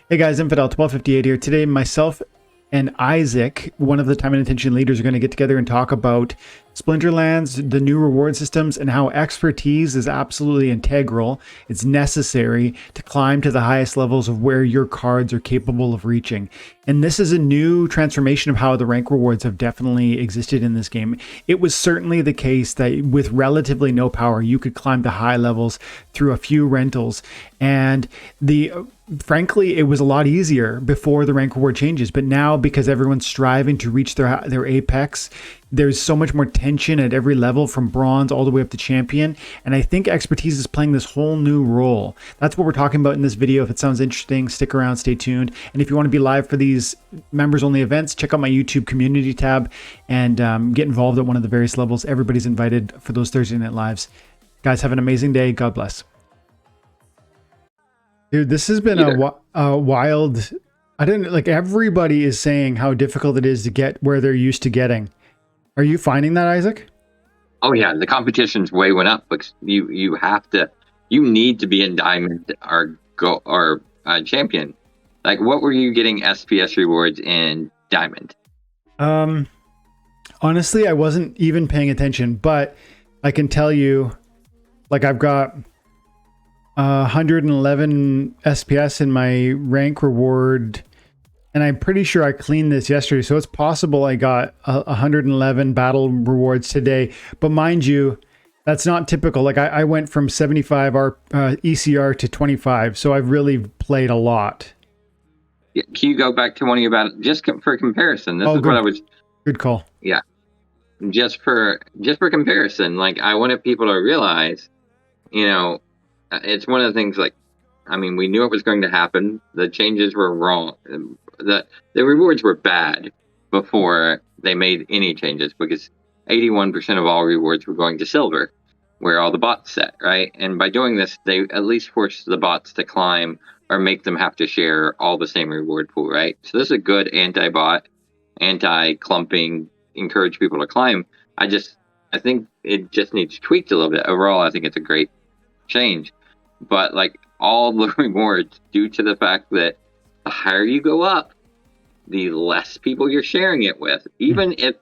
Hey guys, Infidel 1258 here. Today, myself and Isaac, one of the time and attention leaders, are going to get together and talk about Splinterlands, the new reward systems, and how expertise is absolutely integral. It's necessary to climb to the highest levels of where your cards are capable of reaching. And this is a new transformation of how the rank rewards have definitely existed in this game. It was certainly the case that with relatively no power, you could climb to high levels through a few rentals. And frankly, it was a lot easier before the rank reward changes. But now, because everyone's striving to reach their apex, there's so much more tension at every level from bronze all the way up to champion. And I think expertise is playing this whole new role. That's what we're talking about in this video. If it sounds interesting, stick around, stay tuned. And if you want to be live for these members only events, check out my YouTube community tab and get involved at one of the various levels. Everybody's invited for those Thursday night lives. Guys, have an amazing day. God bless. Dude, this has been a wild. Everybody is saying how difficult it is to get where they're used to getting. Are you finding that, Isaac? Oh yeah, the competition's way went up because you need to be in diamond or champion. Like, what were you getting SPS rewards in diamond? Honestly, I wasn't even paying attention, but I can tell you, like, I've got 111 SPS in my rank reward, and I'm pretty sure I cleaned this yesterday, so it's possible I got 111 battle rewards today. But mind you, that's not typical. Like, I went from 75 ECR to 25, so I've really played a lot. Yeah, can you go back to one of your battles just for comparison? This is good. what I was. Good call. Yeah, just for comparison. Like, I wanted people to realize, it's one of the things. Like, I mean, we knew it was going to happen. The changes were wrong. The rewards were bad before they made any changes, because 81% of all rewards were going to silver, where all the bots set, right? And by doing this, they at least forced the bots to climb or make them have to share all the same reward pool, right? So this is a good anti-bot, anti-clumping, encourage people to climb. I think it just needs tweaked a little bit. Overall, I think it's a great change. But like, all the rewards, due to the fact that the higher you go up, the less people you're sharing it with. Even if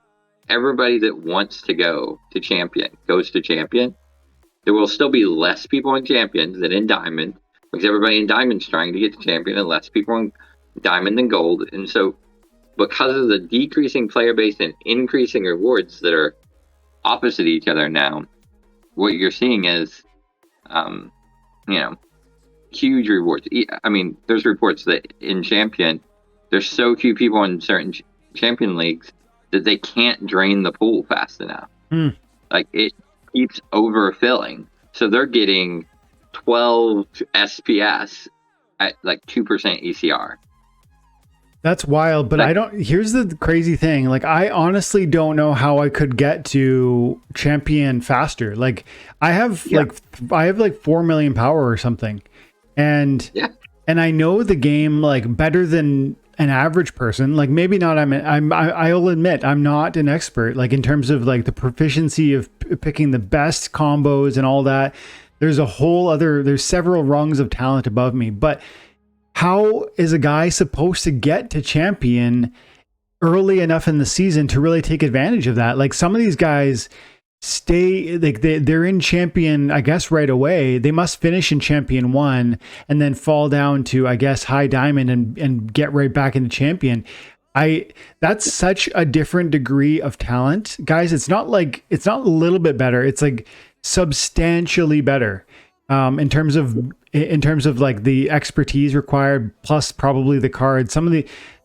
everybody that wants to go to champion goes to champion, there will still be less people in champions than in diamond, because everybody in diamond's trying to get to champion, and less people in diamond than gold. And so, because of the decreasing player base and increasing rewards that are opposite each other now, what you're seeing is, huge rewards. I mean, there's reports that in champion, there's so few people in certain champion leagues that they can't drain the pool fast enough. Like, it keeps overfilling. So they're getting 12 SPS at like 2% ECR. That's wild, but here's the crazy thing. Like, I honestly don't know how I could get to champion faster. Like, I have 4 million power or something. And I know the game like better than an average person. Like, maybe not. I'll admit I'm not an expert, like, in terms of like the proficiency of picking the best combos and all that. There's several rungs of talent above me, but how is a guy supposed to get to champion early enough in the season to really take advantage of that? Like, some of these guys stay, like, they're in champion, I guess, right away. They must finish in champion 1 and then fall down to, I guess, high diamond and get right back into champion. That's such a different degree of talent, guys. It's not a little bit better. It's like substantially better in terms of like the expertise required, plus probably the cards.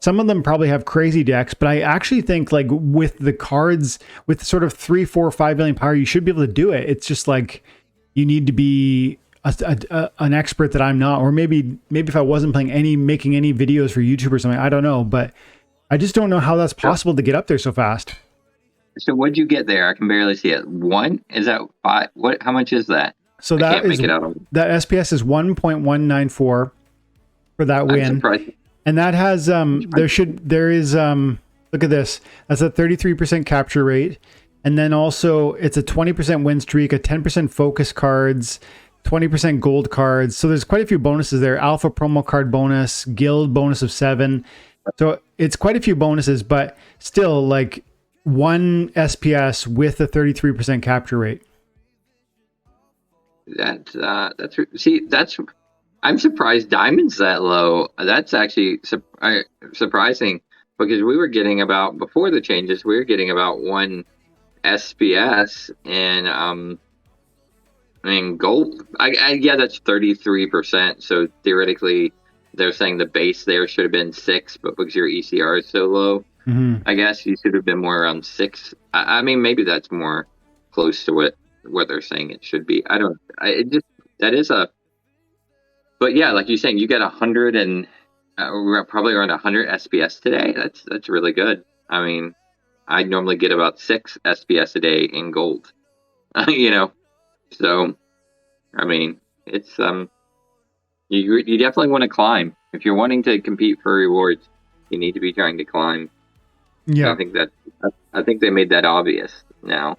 Some of them probably have crazy decks, but I actually think, like, with the cards with sort of 3, 4, 5 million power, you should be able to do it. It's just like, you need to be an expert that I'm not, or maybe if I wasn't making any videos for YouTube or something, I don't know, but I just don't know how that's possible to get up there so fast. So what'd you get there? I can barely see it. 1? Is that 5? How much is that? So that SPS is 1.194 for that win. And that has look at this. That's a 33% capture rate. And then also it's a 20% win streak, a 10% focus cards, 20% gold cards. So there's quite a few bonuses there. Alpha promo card bonus, guild bonus of 7. So it's quite a few bonuses, but still like 1 SPS with a 33% capture rate. I'm surprised Diamond's that low. That's actually surprising, because we were getting about, before the changes, we were getting about 1 SPS, and gold. Yeah, that's 33%. So theoretically, they're saying the base there should have been 6, but because your ECR is so low, I guess you should have been more around 6. I mean, maybe that's more close to what they're saying it should be. But yeah, like you're saying, you get 100 and we're probably around 100 SPS today. That's really good. I mean, I normally get about 6 SPS a day in gold. So I mean, it's you definitely want to climb. If you're wanting to compete for rewards, you need to be trying to climb. Yeah, I think they made that obvious now.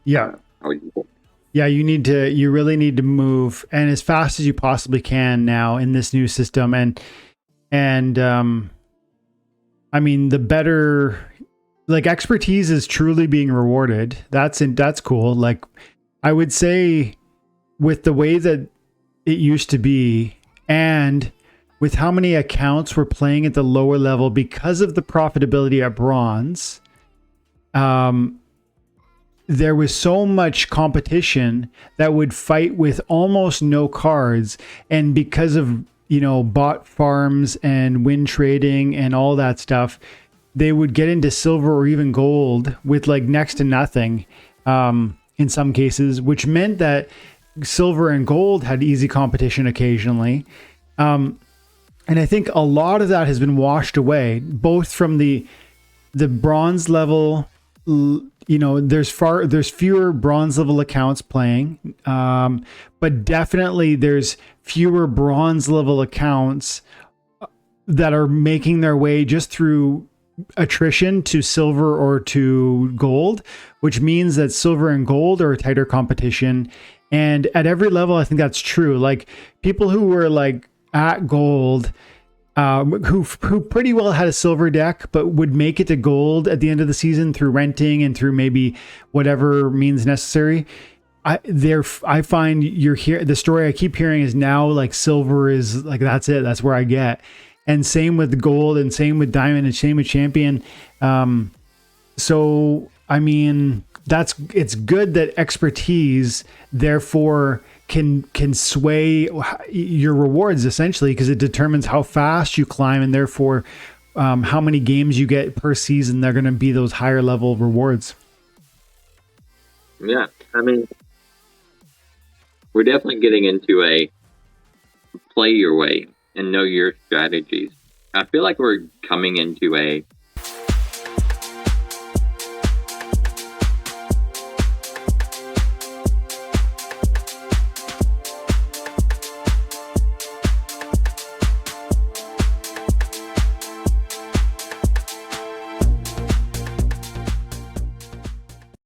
Yeah, you really need to move, and as fast as you possibly can now in this new system. And I mean, the better, like, expertise is truly being rewarded. That's cool. Like, I would say with the way that it used to be, and with how many accounts were playing at the lower level because of the profitability at bronze, there was so much competition that would fight with almost no cards. And because of, bot farms and win trading and all that stuff, they would get into silver or even gold with like next to nothing in some cases, which meant that silver and gold had easy competition occasionally. And I think a lot of that has been washed away, both from the bronze level. There's fewer bronze level accounts playing, but definitely there's fewer bronze level accounts that are making their way just through attrition to silver or to gold, which means that silver and gold are a tighter competition. And at every level, I think that's true. Like, people who were like at gold, who pretty well had a silver deck, but would make it to gold at the end of the season through renting and through maybe whatever means necessary. I find the story I keep hearing is now like silver is like, that's it. That's where I get. And same with gold, and same with diamond, and same with champion. So, I mean, it's good that expertise therefore can sway your rewards, essentially, because it determines how fast you climb, and therefore how many games you get per season. They're going to be those higher level rewards. Yeah, I mean, we're definitely getting into a play your way and know your strategies. I feel like we're coming into a